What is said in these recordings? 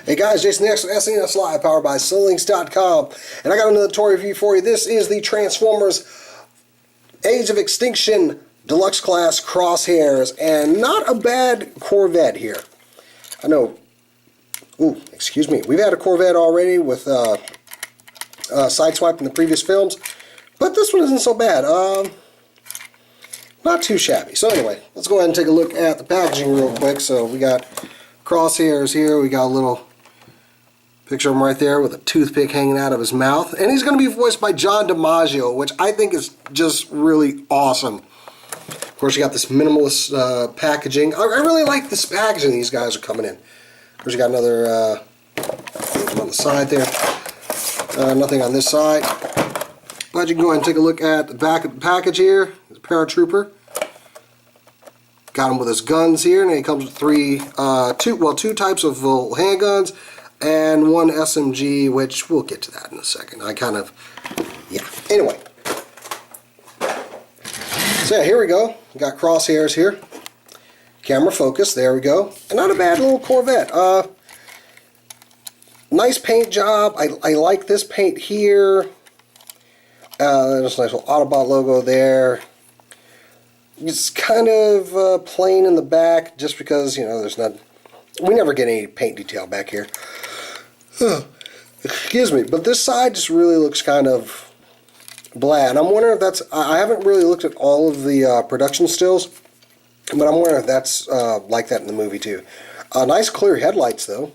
Hey guys, Jason the Expert, SNES Live, powered by Solinks.com, and I got another toy review for you. This is the Transformers Age of Extinction Deluxe Class Crosshairs, and not a bad Corvette here. I know, excuse me, we've had a Corvette already with Sideswipe in the previous films, but this one isn't so bad. Not too shabby. So anyway, let's go ahead and take a look at the packaging real quick. So we got Crosshairs here, we got a little picture of him right there with a toothpick hanging out of his mouth. And he's going to be voiced by John DiMaggio, which I think is just really awesome. Of course, you got this minimalist packaging. I really like this packaging these guys are coming in. Of course, you got another on the side there. Nothing on this side. But you can go ahead and take a look at the back of the package here. There's a paratrooper. Got him with his guns here, and he comes with two types of handguns and one SMG, which we'll get to that in a second. Anyway. So yeah, here we go. We got Crosshairs here. Camera focus, there we go. And not a bad little Corvette. Nice paint job. I like this paint here. There's a nice little Autobot logo there. It's kind of plain in the back, just because, you know, we never get any paint detail back here. Excuse me, but this side just really looks kind of bland. I'm wondering if that's, I haven't really looked at all of the production stills, but I'm wondering if that's like that in the movie too. Nice clear headlights though.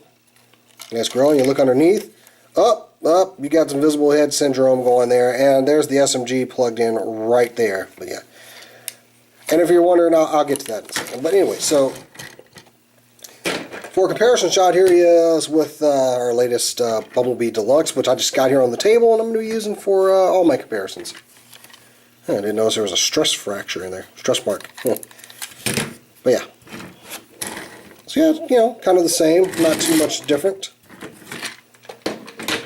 Nice grill, and you look underneath. You got some visible head syndrome going there, and there's the SMG plugged in right there. But yeah. And if you're wondering, I'll get to that in a second. But anyway, so for a comparison shot, here he is with our latest Bumblebee Deluxe, which I just got here on the table, and I'm going to be using for all my comparisons. I didn't notice there was a stress fracture in there, stress mark. But yeah. So yeah, you know, kind of the same, not too much different.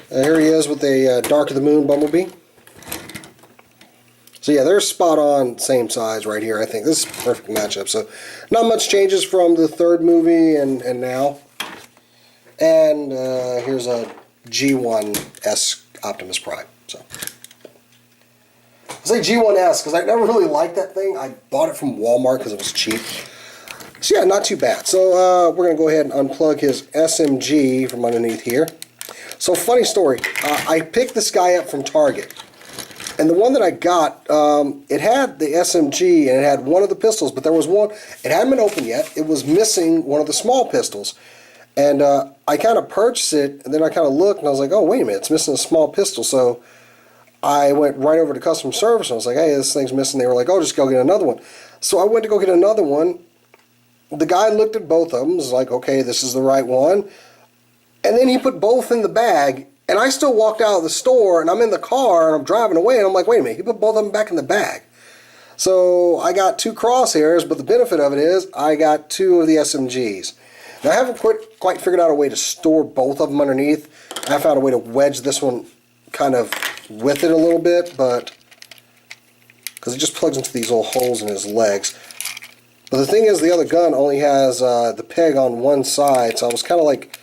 Here he is with a Dark of the Moon Bumblebee. So yeah, they're spot on same size right here. I think this is a perfect matchup. So not much changes from the third movie and now. And here's a G1S Optimus Prime. So I say G1S because I never really liked that thing. I bought it from Walmart because it was cheap. So yeah, not too bad. So we're going to go ahead and unplug his SMG from underneath here. So funny story, I picked this guy up from Target. And the one that I got, it had the SMG and it had one of the pistols, but there was one, it hadn't been opened yet, it was missing one of the small pistols. And I kind of purchased it, and then I kind of looked and I was like, oh wait a minute, it's missing a small pistol. So I went right over to customer service and I was like, hey, this thing's missing. They were like, oh, just go get another one. So I went to go get another one. The guy looked at both of them, was like, okay, this is the right one. And then he put both in the bag, and I still walked out of the store, and I'm in the car, and I'm driving away, and I'm like, wait a minute, he put both of them back in the bag. So I got two Crosshairs, but the benefit of it is I got two of the SMGs. Now I haven't quite figured out a way to store both of them underneath. I found a way to wedge this one kind of with it a little bit, but because it just plugs into these little holes in his legs. But the thing is, the other gun only has the peg on one side, so I was kind of like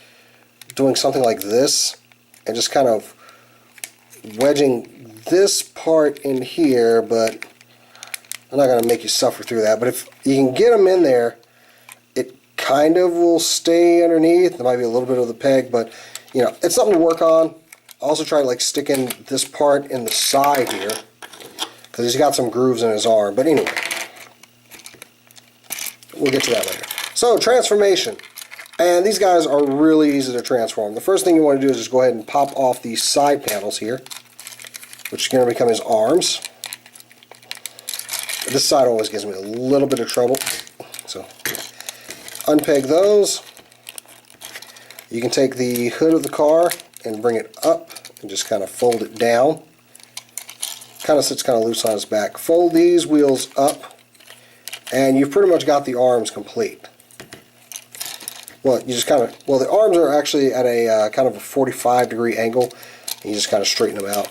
doing something like this and just kind of wedging this part in here, but I'm not going to make you suffer through that. But if you can get them in there, it kind of will stay underneath. There might be a little bit of the peg, but you know, it's something to work on. I also try to like stick in this part in the side here because he's got some grooves in his arm. But anyway, we'll get to that later. So, transformation. And these guys are really easy to transform. The first thing you want to do is just go ahead and pop off these side panels here, which are going to become his arms. This side always gives me a little bit of trouble. So, unpeg those. You can take the hood of the car and bring it up and just kind of fold it down. Kind of sits kind of loose on his back. Fold these wheels up, and you've pretty much got the arms complete. Well, you just kind of, well, the arms are actually at a kind of a 45-degree angle, and you just kind of straighten them out.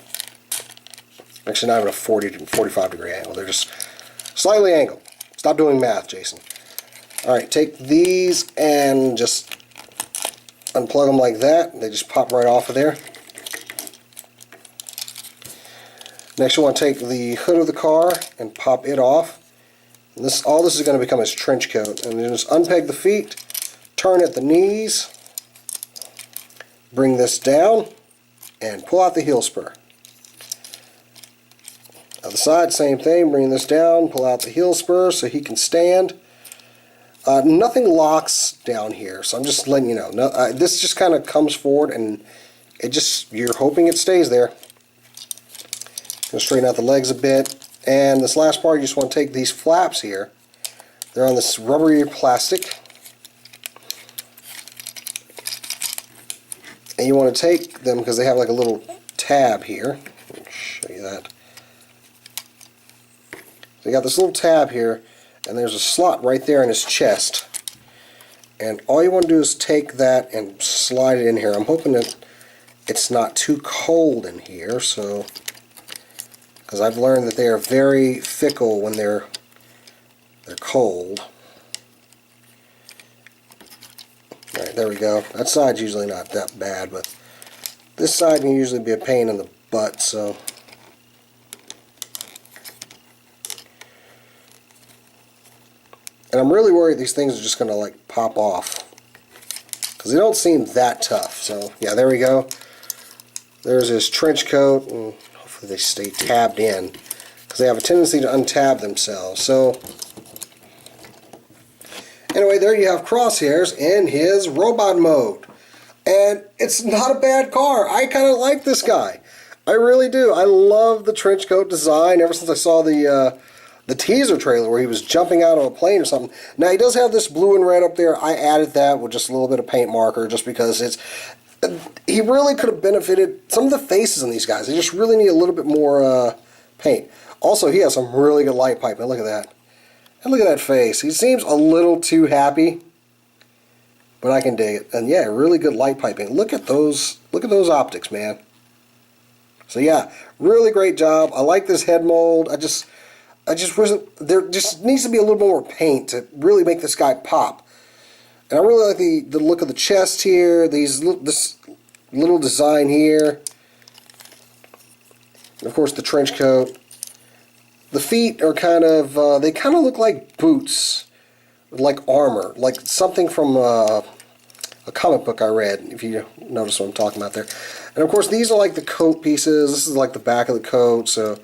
Actually, not even a 40 to 45-degree angle. They're just slightly angled. Stop doing math, Jason. All right, take these and just unplug them like that. They just pop right off of there. Next, you want to take the hood of the car and pop it off. And all this is going to become his trench coat. And then just unpeg the feet, turn at the knees, bring this down, and pull out the heel spur. Other side, same thing, bring this down, pull out the heel spur so he can stand. Nothing locks down here, so I'm just letting you know. This just kind of comes forward, and you're hoping it stays there. Gonna straighten out the legs a bit, and this last part, you just want to take these flaps here. They're on this rubbery plastic, and you want to take them because they have like a little tab here. Let me show you that. So you got this little tab here, and there's a slot right there in his chest. And all you want to do is take that and slide it in here. I'm hoping that it's not too cold in here, because I've learned that they are very fickle when they're cold. Alright, there we go. That side's usually not that bad, but this side can usually be a pain in the butt, so. And I'm really worried these things are just going to like pop off, because they don't seem that tough. So yeah, there we go. There's his trench coat, and hopefully they stay tabbed in, because they have a tendency to untab themselves. So anyway, there you have Crosshairs in his robot mode. And it's not a bad car. I kind of like this guy. I really do. I love the trench coat design ever since I saw the teaser trailer where he was jumping out of a plane or something. Now, he does have this blue and red up there. I added that with just a little bit of paint marker just because he really could have benefited some of the faces in these guys. They just really need a little bit more paint. Also, he has some really good light piping. Look at that. And look at that face. He seems a little too happy, but I can dig it. And yeah, really good light piping. Look at those optics, man. So yeah, really great job. I like this head mold. I just wasn't, there just needs to be a little more paint to really make this guy pop. And I really like the look of the chest here, this little design here. And of course the trench coat. The feet are kind of, they kind of look like boots, like armor, like something from a comic book I read, if you notice what I'm talking about there. And of course these are like the coat pieces. This is like the back of the coat, so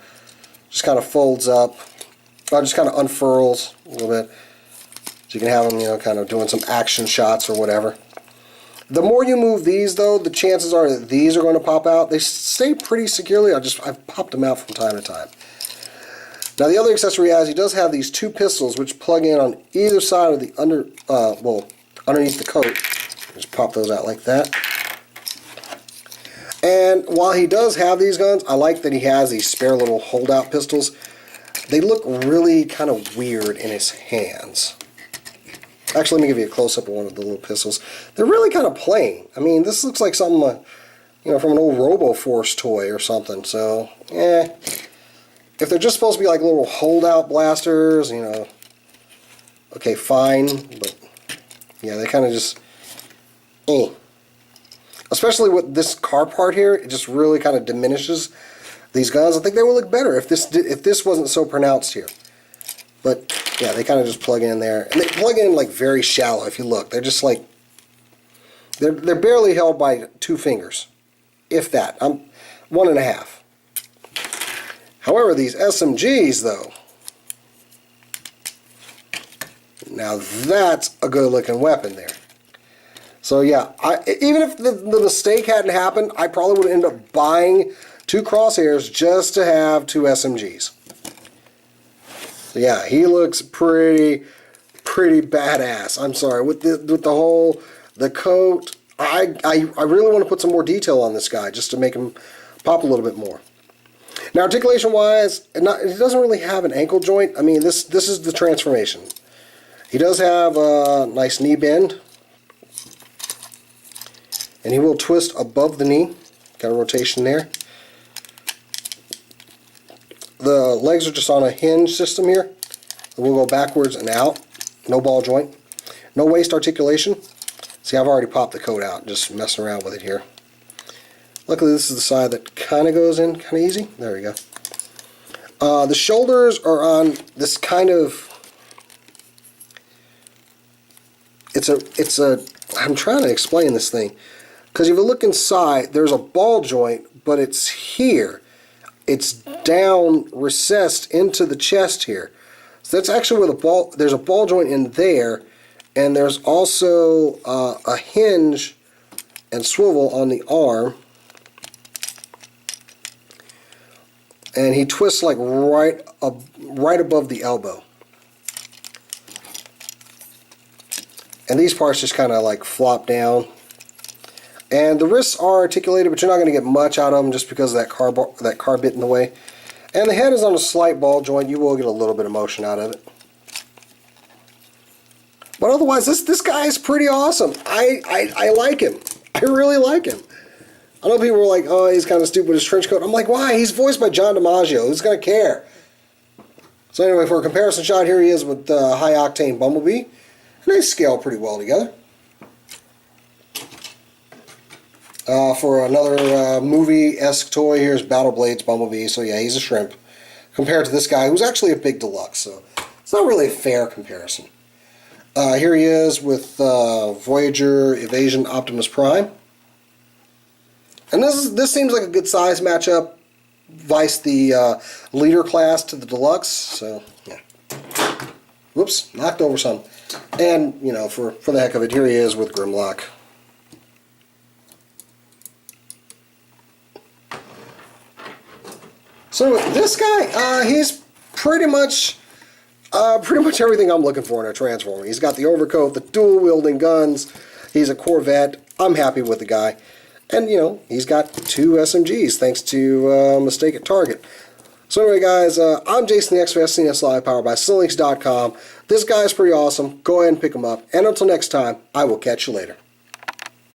just kind of folds up. Just kind of unfurls a little bit, so you can have them, kind of doing some action shots or whatever. The more you move these, though, the chances are that these are going to pop out. They stay pretty securely. I've popped them out from time to time. Now, the other accessory he does have these two pistols, which plug in on either side of the underneath the coat. Just pop those out like that. And while he does have these guns, I like that he has these spare little holdout pistols. They look really kind of weird in his hands. Actually, let me give you a close-up of one of the little pistols. They're really kind of plain. I mean, this looks like something, from an old RoboForce toy or something. So, if they're just supposed to be like little holdout blasters, okay, fine. But, yeah, they kind of just, Especially with this car part here, it just really kind of diminishes these guns. I think they would look better if this wasn't so pronounced here. But yeah, they kind of just plug in there, and they plug in like very shallow. If you look, they're just like they're barely held by 2 fingers, if that. I'm 1.5. However, these SMGs though, now that's a good looking weapon there. So yeah, even if the mistake hadn't happened, I probably would end up buying 2 Crosshairs just to have 2 SMGs. So yeah, he looks pretty badass. I'm sorry, with the coat. I really want to put some more detail on this guy just to make him pop a little bit more. Now, articulation wise, it doesn't really have an ankle joint. I mean, this is the transformation. He does have a nice knee bend, and he will twist above the knee. Got a rotation there. The legs are just on a hinge system here. It will go backwards and out. No ball joint. No waist articulation. See, I've already popped the coat out, just messing around with it here. Luckily, this is the side that kind of goes in kind of easy. There we go. The shoulders are on this kind of... It's a... I'm trying to explain this thing. Because if you look inside, there's a ball joint, but it's here. It's down, recessed into the chest here. So that's actually where the ball... There's a ball joint in there, and there's also a hinge and swivel on the arm. And he twists like right above the elbow. And these parts just kind of like flop down. And the wrists are articulated, but you're not going to get much out of them just because of that car bit in the way. And the head is on a slight ball joint. You will get a little bit of motion out of it. But otherwise, this guy is pretty awesome. I like him. I really like him. I know people were like, oh, he's kind of stupid with his trench coat. I'm like, why? He's voiced by John DiMaggio. Who's going to care? So anyway, for a comparison shot, here he is with High Octane Bumblebee. And they scale pretty well together. For another movie-esque toy, here's Battle Blades Bumblebee. So yeah, he's a shrimp. Compared to this guy, who's actually a big deluxe. So it's not really a fair comparison. Here he is with Voyager Evasion Optimus Prime. And this seems like a good size matchup. Vice the leader class to the deluxe. So yeah. Whoops, knocked over some. And you know, for the heck of it, here he is with Grimlock. So this guy, he's pretty much everything I'm looking for in a Transformer. He's got the overcoat, the dual wielding guns. He's a Corvette. I'm happy with the guy. And, you know, he's got 2 SMGs thanks to a mistake at Target. So anyway, guys, I'm Jason the X-Ray SNES Live, powered by Cinelinks.com. This guy's pretty awesome. Go ahead and pick him up. And until next time, I will catch you later.